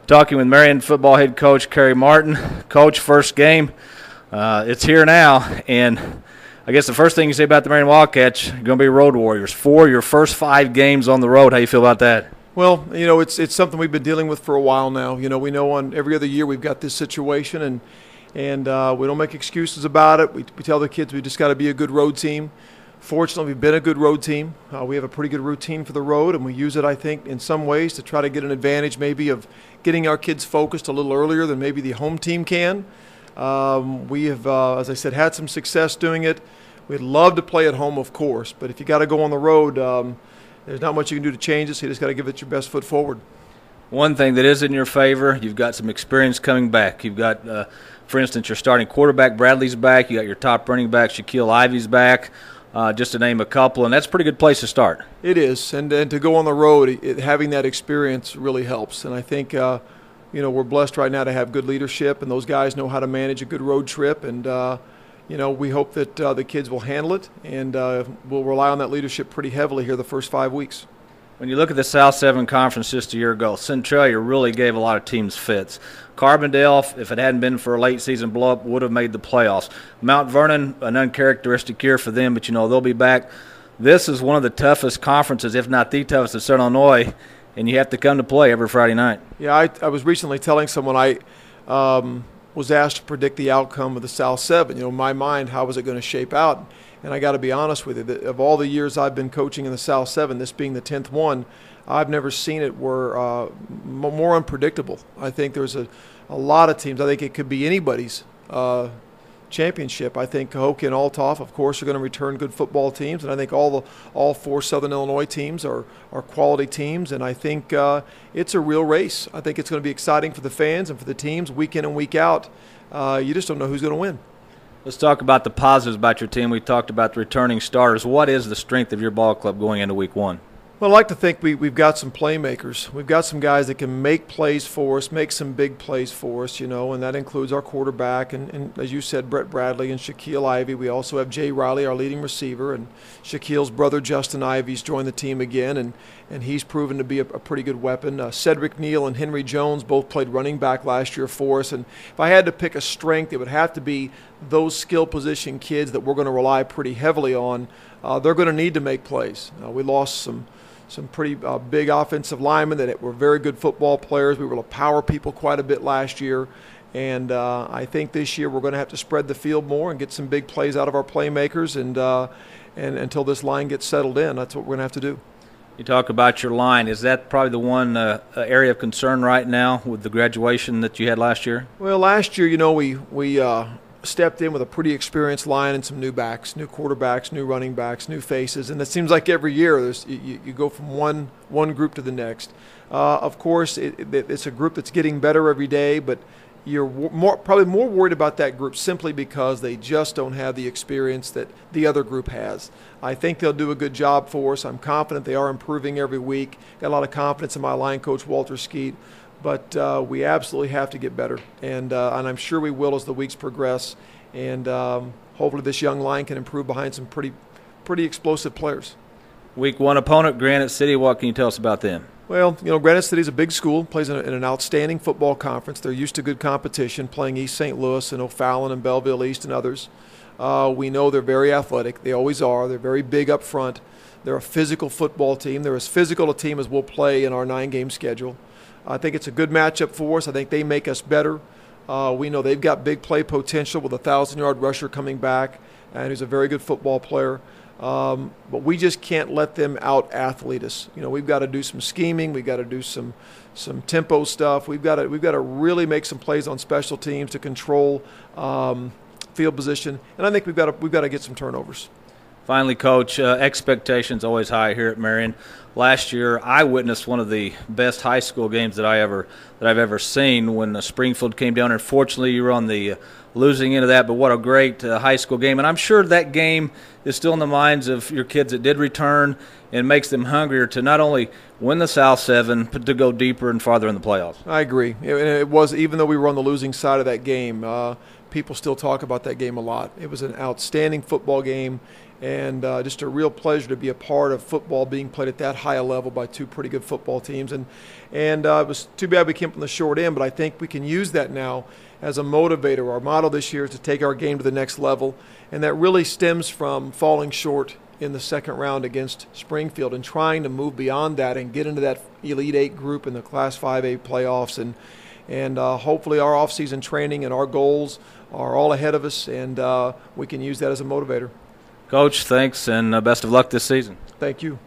Talking with Marion football head coach Kerry Martin. Coach, first game, it's here now, and I guess the first thing you say about the Marion Wildcats, you're going to be road warriors. Your first 5 games on the road. How you feel about that? Well, it's something we've been dealing with for a while now. We know on every other year we've got this situation, and we don't make excuses about it. We tell the kids we just got to be a good road team. Fortunately, we've been a good road team. We have a pretty good routine for the road, and we use it, I think, in some ways to try to get an advantage maybe of getting our kids focused a little earlier than maybe the home team can. We have, as I said, had some success doing it. We'd love to play at home, of course, but if you got to go on the road, there's not much you can do to change it, so you just got to give it your best foot forward. One thing that is in your favor, you've got some experience coming back. You've got, for instance, your starting quarterback, Bradley's back. You got your top running back, Shaquille Ivy's back. Just to name a couple, and that's a pretty good place to start. It is, and to go on the road, having that experience really helps. And I think, we're blessed right now to have good leadership, and those guys know how to manage a good road trip. And, we hope that the kids will handle it, and we'll rely on that leadership pretty heavily here the first 5 weeks. When you look at the South 7 Conference just a year ago, Centralia really gave a lot of teams fits. Carbondale, if it hadn't been for a late season blow-up, would have made the playoffs. Mount Vernon, an uncharacteristic year for them, but, they'll be back. This is one of the toughest conferences, if not the toughest, in Southern Illinois, and you have to come to play every Friday night. Yeah, I was recently telling someone I was asked to predict the outcome of the South 7. In my mind, how was it going to shape out? And I got to be honest with you, that of all the years I've been coaching in the South 7, this being the 10th one, I've never seen it where more unpredictable. I think there's a lot of teams. I think it could be anybody's championship. I think Cahokia and Althoff, of course, are going to return good football teams, and I think all 4 Southern Illinois teams are quality teams, and I think it's a real race. I think it's going to be exciting for the fans and for the teams week in and week out. You just don't know who's going to win. Let's talk about the positives about your team. We talked about the returning starters. What is the strength of your ball club going into week 1? Well, I like to think we've got some playmakers. We've got some guys that can make plays for us, make some big plays for us, and that includes our quarterback and as you said, Brett Bradley and Shaquille Ivy. We also have Jay Riley, our leading receiver, and Shaquille's brother, Justin Ivy's joined the team again, and he's proven to be a pretty good weapon. Cedric Neal and Henry Jones both played running back last year for us, and if I had to pick a strength, it would have to be those skill position kids that we're going to rely pretty heavily on. They're going to need to make plays. We lost some pretty big offensive linemen that were very good football players. We were able to power people quite a bit last year. And I think this year we're going to have to spread the field more and get some big plays out of our playmakers. And until this line gets settled in, that's what we're going to have to do. You talk about your line. Is that probably the one area of concern right now with the graduation that you had last year? Well, last year, we stepped in with a pretty experienced line and some new backs, new quarterbacks, new running backs, new faces, and it seems like every year you go from one group to the next. Of course, it's a group that's getting better every day, but you're probably more worried about that group simply because they just don't have the experience that the other group has. I think they'll do a good job for us. I'm confident they are improving every week. Got a lot of confidence in my line coach, Walter Skeet. But we absolutely have to get better, and I'm sure we will as the weeks progress. And hopefully this young line can improve behind some pretty explosive players. Week 1 opponent, Granite City. What can you tell us about them? Well, Granite City is a big school, plays in an outstanding football conference. They're used to good competition, playing East St. Louis and O'Fallon and Belleville East and others. We know they're very athletic. They always are. They're very big up front. They're a physical football team. They're as physical a team as we'll play in our 9-game schedule. I think it's a good matchup for us. I think they make us better. We know they've got big play potential with a 1,000-yard rusher coming back, and who's a very good football player. But we just can't let them out-athlete us. We've got to do some scheming. We've got to do some tempo stuff. We've got to really make some plays on special teams to control field position, and I think we've got to get some turnovers. Finally, Coach, expectations always high here at Marion. Last year, I witnessed one of the best high school games that I've ever seen when Springfield came down. Unfortunately, you were on the losing end of that, but what a great high school game. And I'm sure that game is still in the minds of your kids that did return and makes them hungrier to not only win the South 7, but to go deeper and farther in the playoffs. I agree. It was, even though we were on the losing side of that game, people still talk about that game a lot. It was an outstanding football game. and just a real pleasure to be a part of football being played at that high a level by two pretty good football teams. And it was too bad we came from the short end, but I think we can use that now as a motivator. Our motto this year is to take our game to the next level, and that really stems from falling short in the second round against Springfield and trying to move beyond that and get into that Elite Eight group in the Class 5A playoffs. And hopefully our off-season training and our goals are all ahead of us, and we can use that as a motivator. Coach, thanks, and best of luck this season. Thank you.